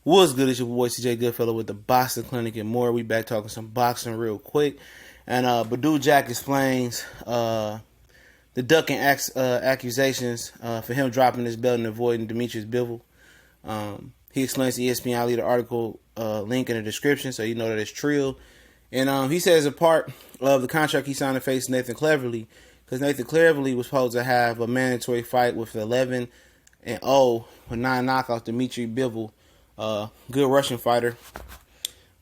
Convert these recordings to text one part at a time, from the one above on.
What's good? It's your boy CJ Goodfellow with the Boxing Clinic and more. We back talking some boxing real quick. And Badou Jack explains the ducking accusations for him dropping his belt and avoiding Demetrius Bivol. He explains the ESPN. I'll leave the article link in the description so you know that it's true. And he says a part of the contract he signed to face Nathan Cleverly, because Nathan Cleverly was supposed to have a mandatory fight with 11-0 with 9 knockouts, Demetrius Bivol. Good Russian fighter,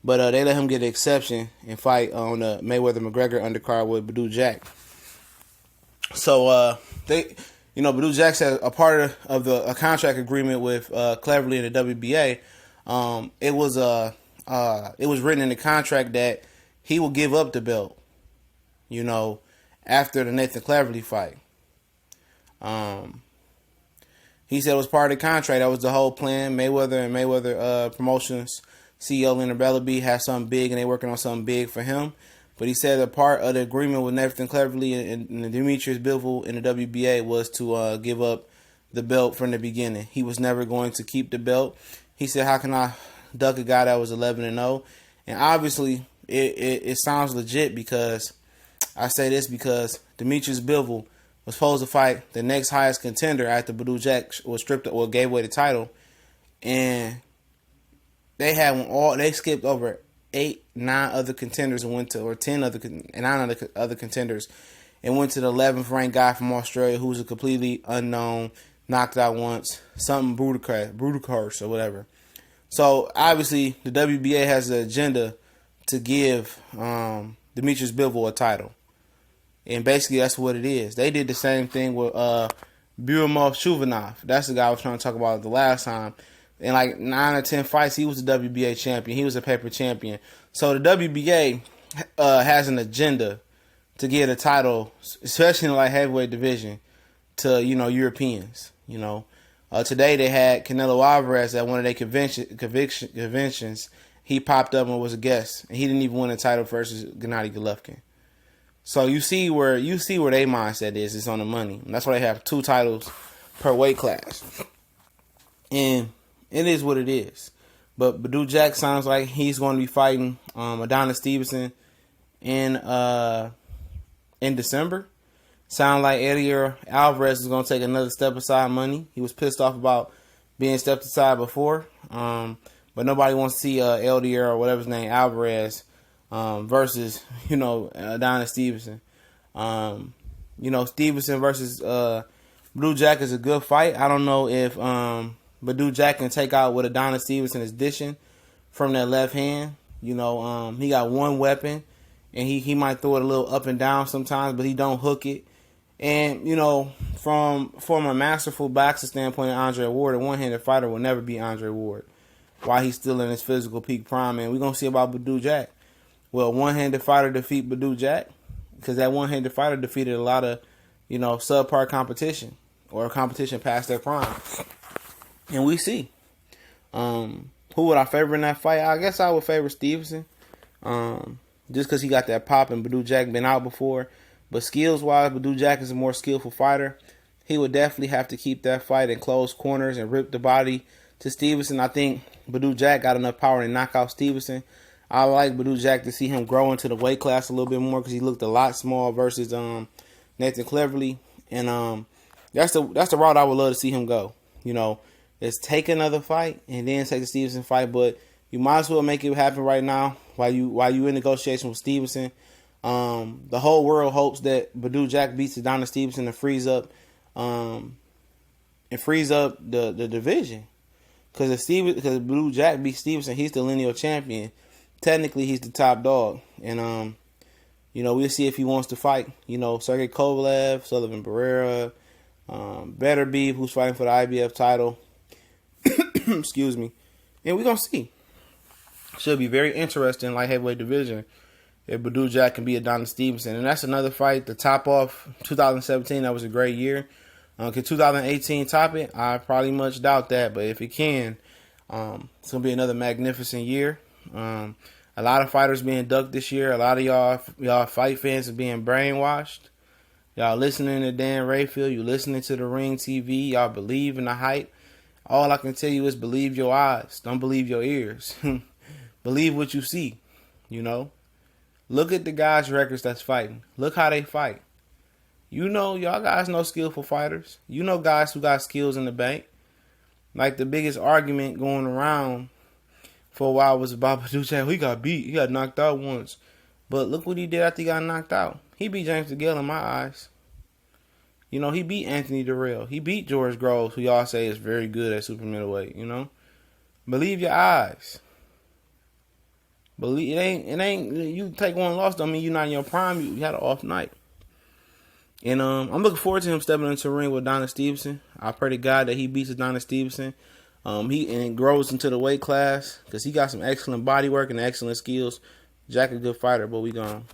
but they let him get an exception and fight on the Mayweather-McGregor undercard with Badou Jack. So Badou Jack said a part of a contract agreement with Cleverly and the WBA. It was written in the contract that he will give up the belt, after the Nathan Cleverly fight. He said it was part of the contract. That was the whole plan. Mayweather and Mayweather Promotions CEO Leonard Bellaby has something big, and they're working on something big for him. But he said a part of the agreement with Nathan Cleverly and Demetrius Bivol in the WBA was to give up the belt from the beginning. He was never going to keep the belt. He said, how can I duck a guy that was 11-0? And obviously, it sounds legit because I say this because Demetrius Bivol was supposed to fight the next highest contender after Badou Jack was stripped or gave away the title, and they skipped over 9 other contenders and went to 9 other contenders and went to the 11th ranked guy from Australia who's a completely unknown, knocked out once, something Bruticars or whatever. So obviously the WBA has the agenda to give Demetrius Bivol a title. And basically, that's what it is. They did the same thing with Burimov Shuvanov. That's the guy I was trying to talk about the last time. In like 9 or 10 fights, he was the WBA champion. He was a paper champion. So the WBA has an agenda to get a title, especially in the light heavyweight division, to Europeans. Today they had Canelo Alvarez at one of their conventions. He popped up and was a guest, and he didn't even win a title versus Gennady Golovkin. So you see where their mindset is. It's on the money. And that's why they have 2 titles per weight class. And it is what it is. But Badou Jack sounds like he's going to be fighting Adonis Stevenson in December. Sound like Eddie Alvarez is going to take another step aside money. He was pissed off about being stepped aside before. But nobody wants to see LDR or whatever his name, Alvarez, versus, Adonis Stevenson. Stevenson versus Badou Jack is a good fight. I don't know if Badou Jack can take out what Adonis Stevenson is dishing from that left hand. He got one weapon, and he might throw it a little up and down sometimes, but he don't hook it. And, from a masterful boxer standpoint, Andre Ward, a one-handed fighter will never be Andre Ward while he's still in his physical peak prime. And we're going to see about Badou Jack. Will a one-handed fighter defeat Badou Jack? Because that one-handed fighter defeated a lot of, subpar competition or competition past their prime. And we see. Who would I favor in that fight? I guess I would favor Stevenson. Just because he got that pop and Badou Jack been out before. But skills-wise, Badou Jack is a more skillful fighter. He would definitely have to keep that fight in close corners and rip the body to Stevenson. I think Badou Jack got enough power to knock out Stevenson. I like Badou Jack to see him grow into the weight class a little bit more because he looked a lot small versus Nathan Cleverly, and that's the route I would love to see him go. Is take another fight and then take the Stevenson fight, but you might as well make it happen right now while you in negotiation with Stevenson. The whole world hopes that Badou Jack beats Adonis Stevenson and frees up the division. Because if Badou Jack beats Stevenson, he's the lineal champion. Technically, he's the top dog. And, we'll see if he wants to fight, Sergey Kovalev, Sullivan Barrera, Beterbiev, who's fighting for the IBF title. Excuse me. And we're going to see. Should be very interesting, light heavyweight division, if Badou Jack can beat Adonis Stevenson. And that's another fight to top off 2017. That was a great year. Can 2018 top it? I probably much doubt that. But if it can, it's going to be another magnificent year. A lot of fighters being ducked this year. A lot of y'all fight fans are being brainwashed. Y'all listening to Dan Rayfield. You listening to the Ring TV. Y'all believe in the hype. All I can tell you is believe your eyes. Don't believe your ears. Believe what you see. You know? Look at the guys' records that's fighting. Look how they fight. You know, y'all guys know skillful fighters. You know guys who got skills in the bank. Like the biggest argument going around for a while was about Badou Jack. He got beat. He got knocked out once. But look what he did after he got knocked out. He beat James DeGale in my eyes. You know, he beat Anthony Durrell. He beat George Groves, who y'all say is very good at super middleweight, you know. Believe your eyes. Believe it ain't you take one loss don't mean you're not in your prime. You had an off night. And I'm looking forward to him stepping into the ring with Adonis Stevenson. I pray to God that he beats Adonis Stevenson. He grows into the weight class because he got some excellent body work and excellent skills. Jack a good fighter, but we gone.